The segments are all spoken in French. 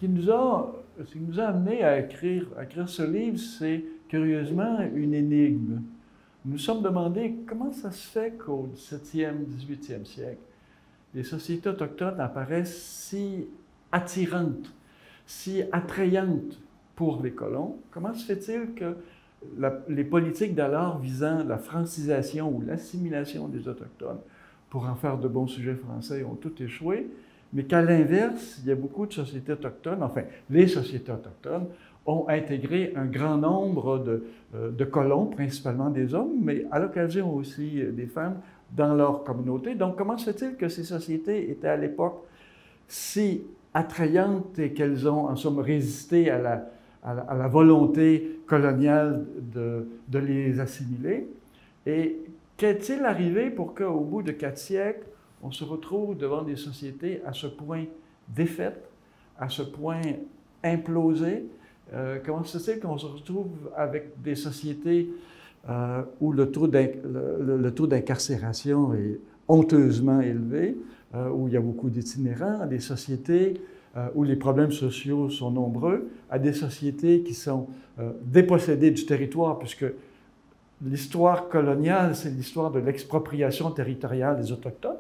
ce qui nous a amené à écrire ce livre, c'est curieusement une énigme. Nous nous sommes demandé comment ça se fait qu'au 17e, 18e siècle, les sociétés autochtones apparaissent si attirantes, si attrayantes pour les colons. Comment se fait-il que les politiques d'alors visant la francisation ou l'assimilation des Autochtones pour en faire de bons sujets français ont tout échoué, mais qu'à l'inverse, il y a beaucoup de sociétés autochtones, enfin, les sociétés autochtones ont intégré un grand nombre de colons, principalement des hommes, mais à l'occasion aussi des femmes, dans leur communauté. Donc, comment se fait-il que ces sociétés étaient à l'époque si attrayantes et qu'elles ont, en somme, résisté à la volonté coloniale de les assimiler? Et qu'est-il arrivé pour qu'au bout de 4 siècles, on se retrouve devant des sociétés à ce point défaites, à ce point implosées? Comment se fait qu'on se retrouve avec des sociétés où le taux d'incarcération est honteusement élevé, où il y a beaucoup d'itinérants, à des sociétés où les problèmes sociaux sont nombreux, à des sociétés qui sont dépossédées du territoire, puisque l'histoire coloniale, c'est l'histoire de l'expropriation territoriale des Autochtones.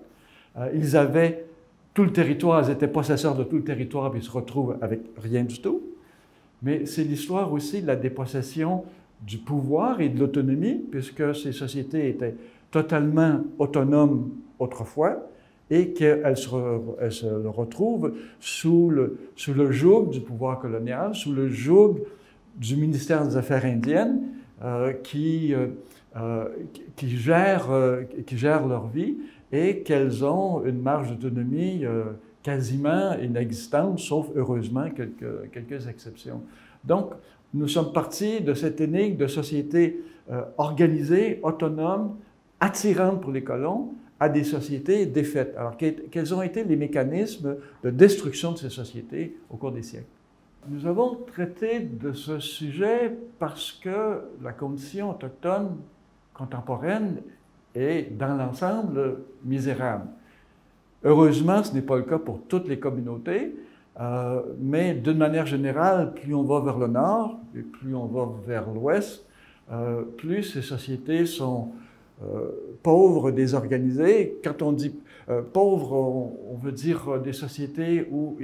Ils avaient tout le territoire, ils étaient possesseurs de tout le territoire, puis ils se retrouvent avec rien du tout. Mais c'est l'histoire aussi de la dépossession du pouvoir et de l'autonomie, puisque ces sociétés étaient totalement autonomes autrefois et qu'elles se retrouvent sous le joug du pouvoir colonial, sous le joug du ministère des Affaires indiennes qui gèrent leur vie et qu'elles ont une marge d'autonomie quasiment inexistante, sauf heureusement quelques exceptions. Donc, nous sommes partis de cette énigme de sociétés organisées, autonomes, attirantes pour les colons, à des sociétés défaites. Alors, quels ont été les mécanismes de destruction de ces sociétés au cours des siècles? Nous avons traité de ce sujet parce que la condition autochtone contemporaine est, dans l'ensemble, misérable. Heureusement, ce n'est pas le cas pour toutes les communautés, mais d'une manière générale, plus on va vers le nord et plus on va vers l'ouest, plus ces sociétés sont pauvres, désorganisées. Quand on dit pauvres, on veut dire des sociétés où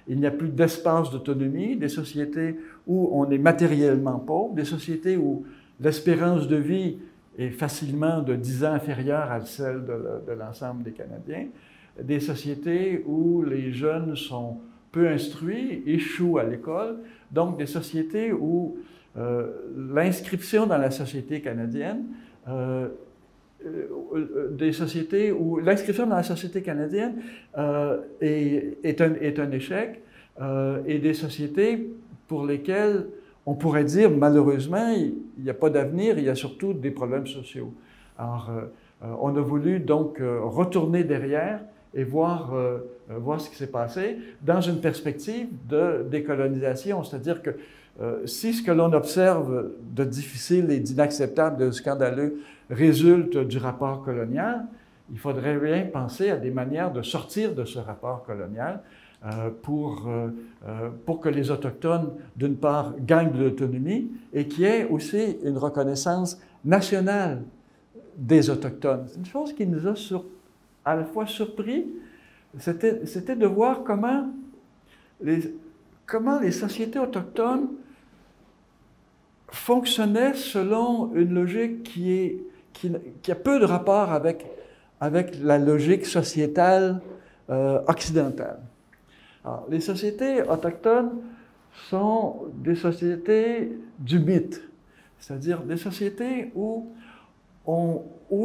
il n'y a plus d'espace d'autonomie, des sociétés où on est matériellement pauvre, des sociétés où l'espérance de vie est facilement de 10 ans inférieure à celle de l'ensemble des Canadiens, des sociétés où les jeunes sont peu instruits, échouent à l'école, donc des sociétés où l'inscription dans la société canadienne est un échec, et des sociétés pour lesquelles on pourrait dire, malheureusement, il n'y a pas d'avenir, il y a surtout des problèmes sociaux. Alors, on a voulu donc retourner derrière et voir ce qui s'est passé dans une perspective de décolonisation, c'est-à-dire que si ce que l'on observe de difficile et d'inacceptable, de scandaleux, résulte du rapport colonial, il faudrait bien penser à des manières de sortir de ce rapport colonial pour que les Autochtones, d'une part, gagnent de l'autonomie et qu'il y ait aussi une reconnaissance nationale des Autochtones. C'est une chose qui nous a à la fois surpris, c'était de voir comment les sociétés autochtones fonctionnaient selon une logique qui a peu de rapport avec la logique sociétale occidentale. Alors, les sociétés autochtones sont des sociétés du mythe, c'est-à-dire des sociétés où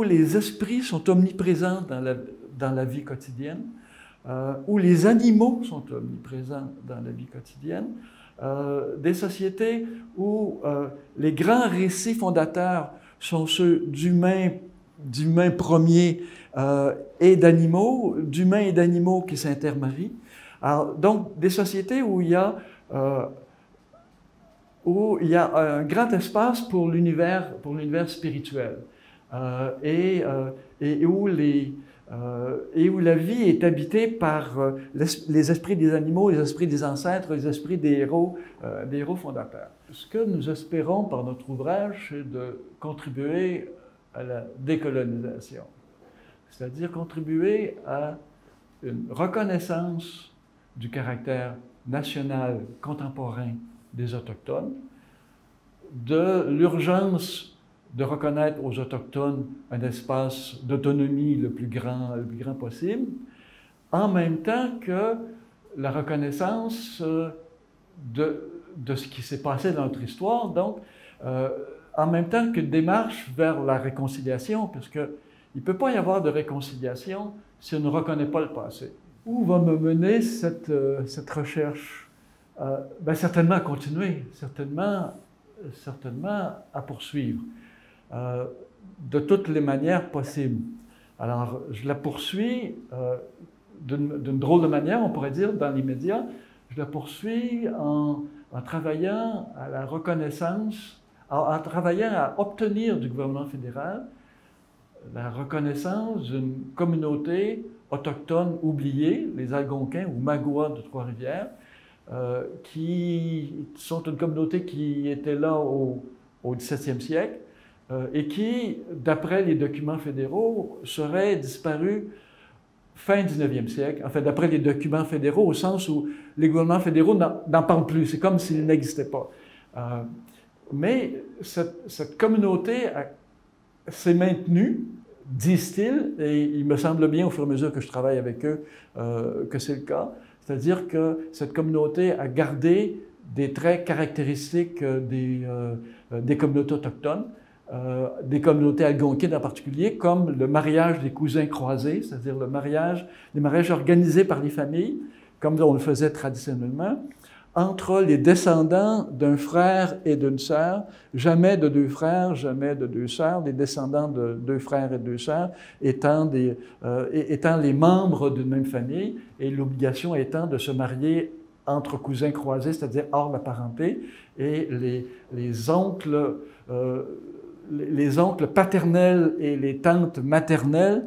les esprits sont omniprésents dans la vie quotidienne, où les animaux sont omniprésents dans la vie quotidienne, des sociétés où les grands récits fondateurs sont ceux d'humains premiers et d'animaux, d'humains et d'animaux qui s'intermarient. Alors, donc, des sociétés où il y a un grand espace pour l'univers spirituel et où et où la vie est habitée par les esprits des animaux, les esprits des ancêtres, les esprits des héros fondateurs. Ce que nous espérons par notre ouvrage, c'est de contribuer à la décolonisation, c'est-à-dire contribuer à une reconnaissance du caractère national contemporain des Autochtones, de l'urgence de reconnaître aux Autochtones un espace d'autonomie le plus grand possible, en même temps que la reconnaissance de ce qui s'est passé dans notre histoire, donc en même temps qu'une démarche vers la réconciliation, parce qu'il ne peut pas y avoir de réconciliation si on ne reconnaît pas le passé. Où va me mener cette recherche? Certainement à continuer, certainement à poursuivre. De toutes les manières possibles. Alors, je la poursuis d'une drôle de manière, on pourrait dire, dans l'immédiat. Je la poursuis en travaillant à la reconnaissance, en travaillant à obtenir du gouvernement fédéral la reconnaissance d'une communauté autochtone oubliée, les Algonquins ou Magua de Trois-Rivières, qui sont une communauté qui était là au XVIIe siècle, et qui, d'après les documents fédéraux, serait disparu fin 19e siècle, enfin d'après les documents fédéraux, au sens où les gouvernements fédéraux n'en parlent plus, c'est comme s'ils n'existaient pas. Mais cette communauté s'est maintenue, disent-ils, et il me semble bien au fur et à mesure que je travaille avec eux que c'est le cas, c'est-à-dire que cette communauté a gardé des traits caractéristiques des communautés autochtones, des communautés algonquines en particulier, comme le mariage des cousins croisés, c'est-à-dire les mariages organisés par les familles, comme on le faisait traditionnellement, entre les descendants d'un frère et d'une sœur, jamais de deux frères, jamais de deux sœurs, les descendants de deux frères et deux sœurs étant les membres d'une même famille, et l'obligation étant de se marier entre cousins croisés, c'est-à-dire hors la parenté, et les oncles paternels et les tantes maternelles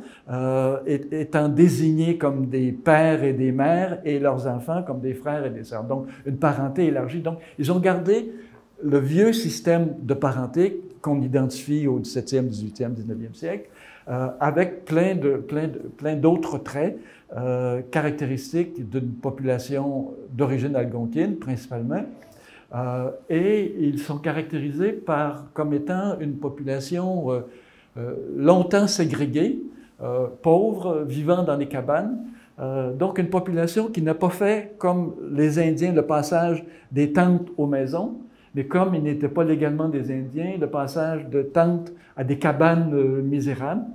étant désignés comme des pères et des mères et leurs enfants comme des frères et des sœurs. Donc, une parenté élargie. Donc, ils ont gardé le vieux système de parenté qu'on identifie au XVIIe, XVIIIe, XIXe siècle, avec plein d'autres traits caractéristiques d'une population d'origine algonquine, principalement. Et ils sont caractérisés comme étant une population longtemps ségrégée, pauvre, vivant dans des cabanes. Donc une population qui n'a pas fait, comme les Indiens, le passage des tentes aux maisons, mais comme ils n'étaient pas légalement des Indiens, le passage de tentes à des cabanes misérables,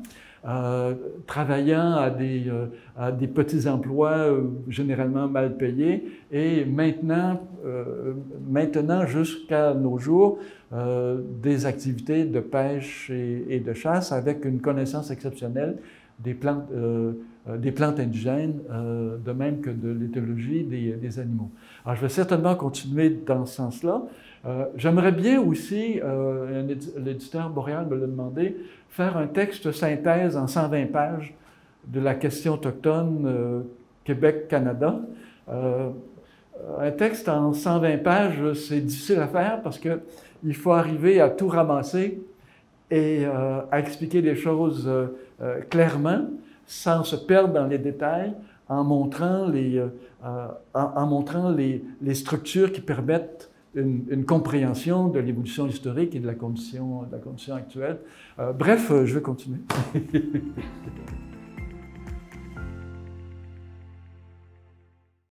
travaillant à des petits emplois généralement mal payés, et maintenant jusqu'à nos jours, des activités de pêche et de chasse avec une connaissance exceptionnelle des plantes indigènes, de même que de l'éthologie des animaux. Alors, je vais certainement continuer dans ce sens-là. J'aimerais bien aussi, l'éditeur Boréal me l'a demandé, faire un texte synthèse en 120 pages de la question autochtone Québec-Canada. Un texte en 120 pages, c'est difficile à faire parce qu'il faut arriver à tout ramasser et à expliquer les choses clairement, sans se perdre dans les détails, en montrant les structures qui permettent une compréhension de l'évolution historique et de la condition actuelle. Bref, je vais continuer.